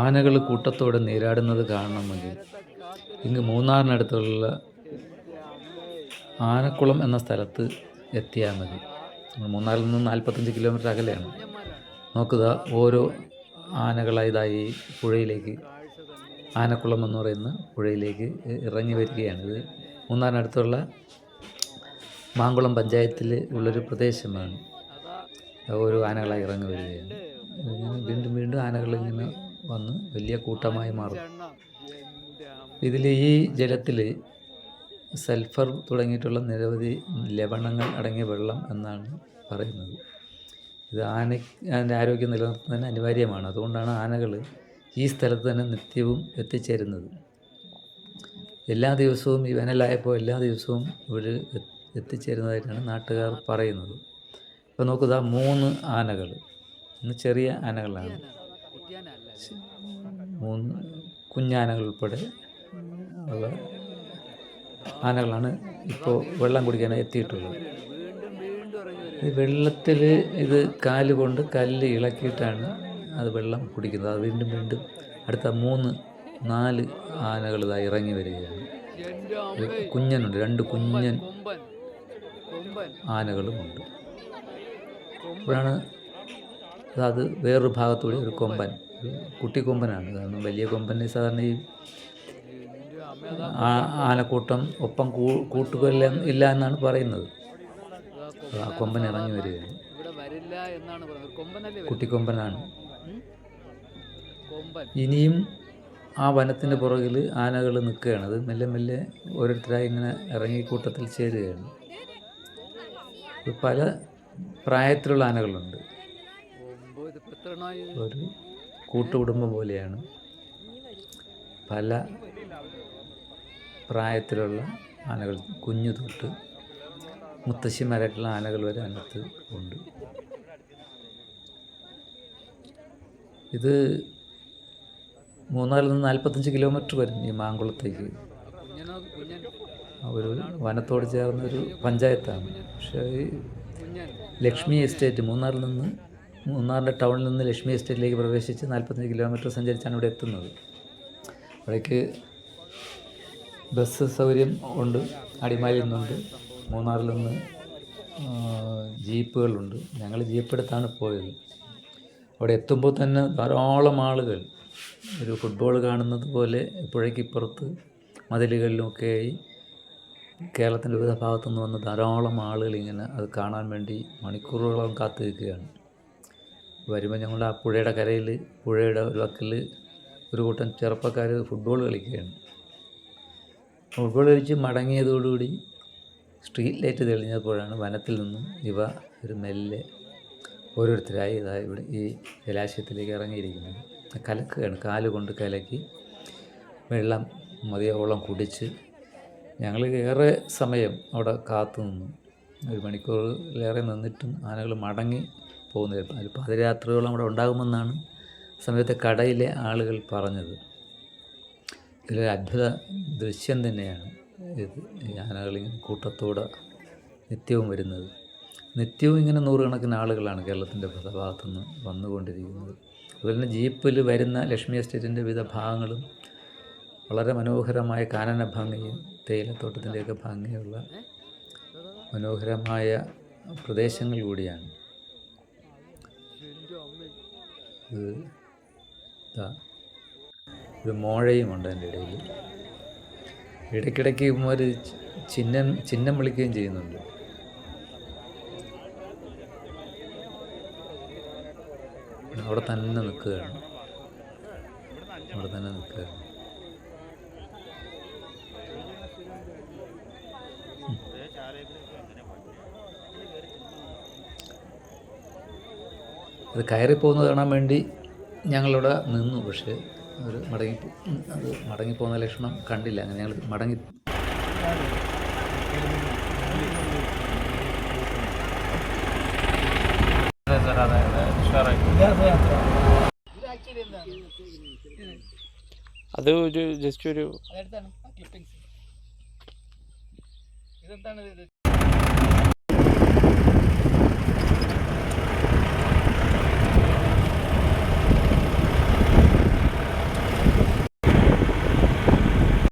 ആനകൾ കൂട്ടത്തോടെ നീരാടുന്നത് കാണണമെങ്കിൽ ഇങ്ങ് മൂന്നാറിനടുത്തുള്ള ആനക്കുളം എന്ന സ്ഥലത്ത് എത്തിയാൽ മതി. മൂന്നാറിൽ നിന്ന് 45 കിലോമീറ്റർ അകലെയാണ്. നോക്കുക, ഓരോ ആനകളായതായി പുഴയിലേക്ക്, ആനക്കുളം എന്ന് പറയുന്ന പുഴയിലേക്ക് ഇറങ്ങി വരികയാണ്. ഇത് മൂന്നാറിനടുത്തുള്ള മാങ്കുളം പഞ്ചായത്തിൽ ഉള്ളൊരു പ്രദേശമാണ്. ഓരോ ആനകളായി ഇറങ്ങി വരികയാണ്. ഇങ്ങനെ വീണ്ടും വീണ്ടും ആനകൾ ഇങ്ങനെ വന്ന് വലിയ കൂട്ടമായി മാറും. ഇതിൽ ഈ ജലത്തിൽ സൾഫർ തുടങ്ങിയിട്ടുള്ള നിരവധി ലവണങ്ങൾ അടങ്ങിയ വെള്ളം എന്നാണ് പറയുന്നത്. ഇത് ആനൻ്റെ ആരോഗ്യം നിലനിർത്തുന്നതിന് അനിവാര്യമാണ്. അതുകൊണ്ടാണ് ആനകൾ ഈ സ്ഥലത്ത് തന്നെ നിത്യവും എത്തിച്ചേരുന്നത്. എല്ലാ ദിവസവും ഈ വേനലായപ്പോൾ എല്ലാ ദിവസവും ഇവിടെ എത്തിച്ചേരുന്നതായിട്ടാണ് നാട്ടുകാർ പറയുന്നത്. ഇപ്പോൾ നോക്കുക, 3 ആനകൾ, ഇന്ന് ചെറിയ ആനകളാണ്, 3 കുഞ്ഞാനകൾ ഉൾപ്പെടെ ഉള്ള ആനകളാണ് ഇപ്പോൾ വെള്ളം കുടിക്കാനായി എത്തിയിട്ടുള്ളത്. ഈ വെള്ളത്തിൽ ഇത് കാലുകൊണ്ട് കല്ല് ഇളക്കിയിട്ടാണ് അത് വെള്ളം കുടിക്കുന്നത്. അത് വീണ്ടും വീണ്ടും അടുത്ത 3-4 ആനകൾ ഇതായി ഇറങ്ങി വരികയാണ്. കുഞ്ഞനുണ്ട്, 2 കുഞ്ഞൻ ആനകളുമുണ്ട്. അപ്പോഴാണ് അത് വേറൊരു ഭാഗത്തൂടെ ഒരു കൊമ്പൻ, ഒരു കുട്ടിക്കൊമ്പനാണ്. കാരണം വലിയ കൊമ്പനെ സാധാരണ ഈ ആനക്കൂട്ടം ഒപ്പം കൂട്ടുകയെല്ലാം ഇല്ല എന്നാണ് പറയുന്നത്. ആ കൊമ്പൻ ഇറങ്ങി വരികയാണ്. കുട്ടിക്കൊമ്പനാണ്. ഇനിയും ആ വനത്തിൻ്റെ പുറകിൽ ആനകൾ നിൽക്കുകയാണ്. അത് മെല്ലെ മെല്ലെ ഓരോരുത്തരായി ഇങ്ങനെ ഇറങ്ങി കൂട്ടത്തിൽ ചേരുകയാണ്. പല പ്രായത്തിലുള്ള ആനകളുണ്ട്. ഒരു കൂട്ടുകുടുംബം പോലെയാണ്. പല പ്രായത്തിലുള്ള ആനകൾ, കുഞ്ഞു തൊട്ട് മുത്തശ്ശിമാരായിട്ടുള്ള ആനകൾ വരെ അതിനകത്ത് ഉണ്ട്. ഇത് മൂന്നാറിൽ നിന്ന് 45 കിലോമീറ്റർ വരും ഈ മാങ്കുളത്തേക്ക്. ഒരു വനത്തോട് ചേർന്ന ഒരു പഞ്ചായത്താണ്. പക്ഷേ ഈ ലക്ഷ്മി എസ്റ്റേറ്റ്, മൂന്നാറിൻ്റെ ടൗണിൽ നിന്ന് ലക്ഷ്മി എസ്റ്റേറ്റിലേക്ക് പ്രവേശിച്ച് 45 കിലോമീറ്റർ സഞ്ചരിച്ചാണ് ഇവിടെ എത്തുന്നത്. അവിടേക്ക് ബസ് സൗകര്യം ഉണ്ട്. അടിമാലിയിൽ നിന്നുണ്ട്. മൂന്നാറിൽ നിന്ന് ജീപ്പുകളുണ്ട്. ഞങ്ങൾ ജീപ്പ് എടുത്താണ് പോയത്. അവിടെ എത്തുമ്പോൾ തന്നെ ധാരാളം ആളുകൾ, ഒരു ഫുട്ബോൾ കാണുന്നത് പോലെ പുഴയ്ക്കിപ്പുറത്ത് മതിലുകളിലുമൊക്കെയായി കേരളത്തിൻ്റെ വിവിധ ഭാഗത്തുനിന്ന് വന്ന് ധാരാളം ആളുകൾ ഇങ്ങനെ അത് കാണാൻ വേണ്ടി മണിക്കൂറുകളോളം കാത്തു നിൽക്കുകയാണ്. വരുമ്പോൾ ഞങ്ങളുടെ ആ പുഴയുടെ കരയിൽ, പുഴയുടെ ഒരു വക്കിൽ ഒരു കൂട്ടം ചെറുപ്പക്കാർ ഫുട്ബോൾ കളിക്കുകയാണ്. ഫുട്ബോൾ കളിച്ച് മടങ്ങിയതോടുകൂടി സ്ട്രീറ്റ് ലൈറ്റ് തെളിഞ്ഞപ്പോഴാണ് വനത്തിൽ നിന്നും ഇവ ഒരു മെല്ലെ ഓരോരുത്തരായി ഇവിടെ ഈ ജലാശയത്തിലേക്ക് ഇറങ്ങിയിരിക്കുന്നത്. കലക്കുകയാണ്, കാലുകൊണ്ട് കലക്കി വെള്ളം മതിയോളം കുടിച്ച്. ഞങ്ങൾ ഏറെ സമയം അവിടെ കാത്തു നിന്നു. 1 മണിക്കൂറിലേറെ നിന്നിട്ടും ആനകൾ മടങ്ങി പോകുന്നത്. അതിൽ പാതിരാത്രിയോളം അവിടെ ഉണ്ടാകുമെന്നാണ് സമയത്തെ കടയിലെ ആളുകൾ പറഞ്ഞത്. ഇതിലൊരു അത്ഭുത ദൃശ്യം തന്നെയാണ് ഇത്. ഈ ആനകളിങ്ങനെ കൂട്ടത്തോടെ നിത്യവും വരുന്നത്. നിത്യവും ഇങ്ങനെ 100 കണക്കിന് ആളുകളാണ് കേരളത്തിൻ്റെ പല ഭാഗത്തുനിന്ന് വന്നുകൊണ്ടിരിക്കുന്നത്. അതുപോലെ തന്നെ ജീപ്പിൽ വരുന്ന ലക്ഷ്മി എസ്റ്റേറ്റിൻ്റെ വിവിധ ഭാഗങ്ങളും വളരെ മനോഹരമായ കാനന ഭംഗിയും തേയിലത്തോട്ടത്തിൻ്റെയൊക്കെ ഭംഗിയുള്ള മനോഹരമായ പ്രദേശങ്ങൾ കൂടിയാണ്. ഒരു മോഴയുമുണ്ട് അതിൻ്റെ ഇടയിൽ. ഇടയ്ക്കിടയ്ക്ക് ഒരു ചിഹ്നം വിളിക്കുകയും ചെയ്യുന്നുണ്ട്. അവിടെ തന്നെ നിൽക്കുകയാണ്. അത് കയറിപ്പോകുന്നത് കാണാൻ വേണ്ടി ഞങ്ങളിവിടെ നിന്നു. പക്ഷേ അത് മടങ്ങിപ്പോകുന്ന ലക്ഷണം കണ്ടില്ല. അങ്ങനെ ഞങ്ങൾ മടങ്ങി. അത് ഒരു ജസ്റ്റ് ഒരു